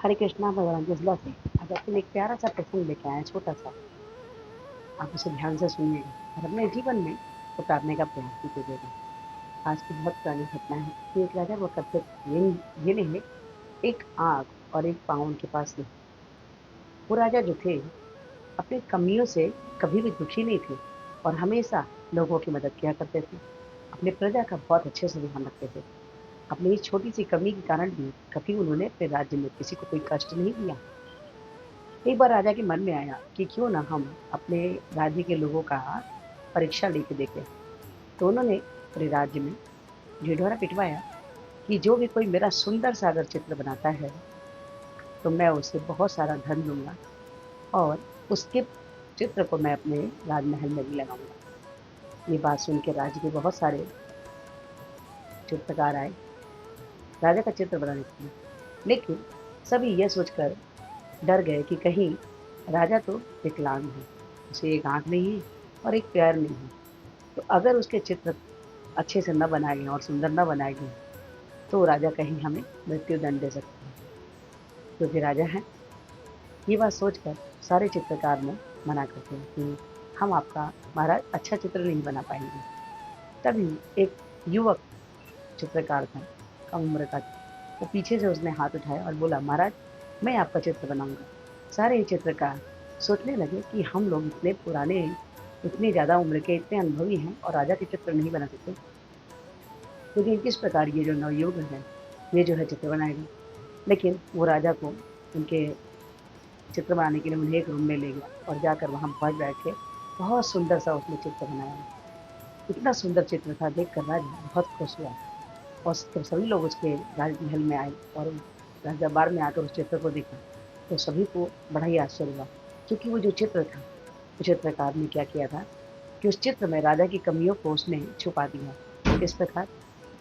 हरे कृष्णा भगवान जसला से आज आपके लिए एक प्यारा सा प्रसंग लेके आए हैं, छोटा सा। आप उसे ध्यान से सुनिएगा और अपने जीवन में उतारने का प्रयास भी कीजिएगा। आज की बहुत पुरानी घटना है कि एक राजा हुआ करते थे। ये नहीं, एक आँख और एक पाँव उनके पास नहीं। वो राजा जो थे अपनी कमियों से कभी भी दुखी नहीं थे और हमेशा लोगों की मदद किया करते थे। अपने प्रजा का बहुत अच्छे से ध्यान रखते थे। अपनी इस छोटी सी कमी के कारण भी कभी उन्होंने अपने राज्य में किसी को कोई कष्ट नहीं दिया। एक बार राजा के मन में आया कि क्यों ना हम अपने राज्य के लोगों का परीक्षा लेके देखें। तो उन्होंने अपने राज्य में ढिढोरा पिटवाया कि जो भी कोई मेरा सुंदर सा अगर चित्र बनाता है तो मैं उसे बहुत सारा धन दूंगा और उसके चित्र को मैं अपने राजमहल में भी लगाऊंगा। ये बात सुन के राज्य के बहुत सारे चित्रकार आए राजा का चित्र बनाने के लिए, लेकिन सभी यह सोचकर डर गए कि कहीं राजा तो विकलांग है, उसे एक आंख नहीं है और एक पैर नहीं है। तो अगर उसके चित्र अच्छे से न बनाए गए और सुंदर न बनाए गए तो राजा कहीं हमें मृत्यु दंड दे सकता है, क्योंकि राजा है। ये बात सोचकर सारे चित्रकार ने मना करते हैं कि हम आपका महाराज अच्छा चित्र नहीं बना पाएंगे। तभी एक युवक चित्रकार था, कम उम्र का था। वो पीछे से उसने हाथ उठाया और बोला, महाराज मैं आपका चित्र बनाऊंगा। सारे चित्रकार सोचने लगे कि हम लोग इतने पुराने, इतनी ज़्यादा उम्र के, इतने अनुभवी हैं और राजा के चित्र नहीं बना सकते, लेकिन किस प्रकार ये जो नवयुवक है ये जो है चित्र बनाएगा। लेकिन वो राजा को उनके चित्र बनाने के लिए उन्हें एक रूम में ले गया और जाकर वहाँ पर बैठ के बहुत सुंदर सा उसने चित्र बनाया। इतना सुंदर चित्र था, देख कर राजा बहुत खुश हुआ। और जब सभी लोग उसके राजमहल में आए और दरबार में आकर उस चित्र को देखा तो सभी को बड़ा ही आश्चर्य हुआ, क्योंकि वो जो चित्र था, उस चित्रकार ने क्या किया था कि उस चित्र में राजा की कमियों को उसने छुपा दिया। इस प्रकार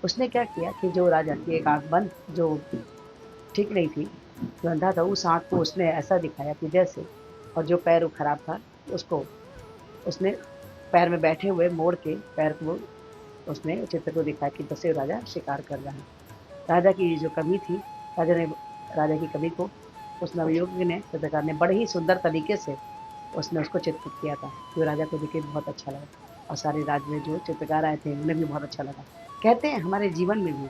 उसने क्या किया कि जो राजा की एक आंख बंद, जो ठीक नहीं थी, जो अंधा था, उस आंख को उसने ऐसा दिखाया कि जैसे, और जो पैर खराब था उसको उसने पैर में बैठे हुए मोड़ के पैर को उसने चित्र को दिखाया कि जैसे राजा शिकार कर रहा है। राजा की जो कमी थी, राजा ने राजा की कमी को उस नवयुवक ने, चित्रकार ने, बड़े ही सुंदर तरीके से उसने उसको चित्रित किया था, जो राजा को देख के बहुत अच्छा लगा। और सारे राज्य में जो चित्रकार आए थे उन्हें भी बहुत अच्छा लगा। कहते हैं हमारे जीवन में भी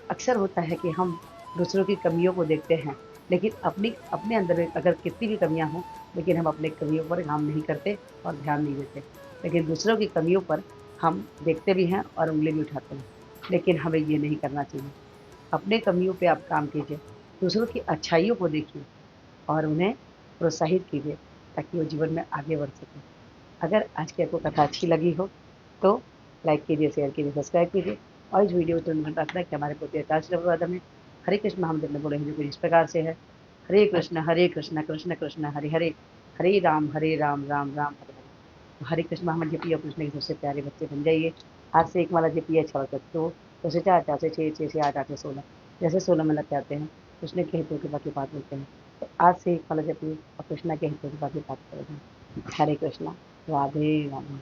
अक्सर होता है कि हम दूसरों की कमियों को देखते हैं, लेकिन अपनी अपने अंदर में अगर कितनी भी कमियां हों, लेकिन हम अपने कमियों पर काम नहीं करते और ध्यान नहीं देते। लेकिन दूसरों की कमियों पर हम देखते भी हैं और उंगली भी उठाते हैं, लेकिन हमें ये नहीं करना चाहिए। अपने कमियों पे आप काम कीजिए, दूसरों की अच्छाइयों को देखिए और उन्हें प्रोत्साहित कीजिए ताकि वो जीवन में आगे बढ़ सकें। अगर आज की आपको कथा अच्छी लगी हो तो लाइक कीजिए, शेयर कीजिए, सब्सक्राइब कीजिए और इस वीडियो को तुरंत प्रार्थना कि हमारे प्रति आकाश में हरे कृष्ण महामंत्र में बोले हिंदू कुछ इस प्रकार से है। हरे कृष्ण कृष्ण कृष्ण हरे हरे, हरे राम राम राम हरे हरे। तो हरे कृष्ण महामंत्र जपिए और कृष्ण के सबसे प्यारे बच्चे बन जाइए। आज से एक माला जपिए, अच्छा लगता तो से 4 4 से 6 6 से 8 8 से 16, जैसे 16 में लग जाते हैं। कृष्ण के हितों की बाकी बात बोलते हैं। तो आज से एक माला जपिए और कृष्णा के हितों की बाकी बात करेंगे। हरे कृष्णा, राधे राधे।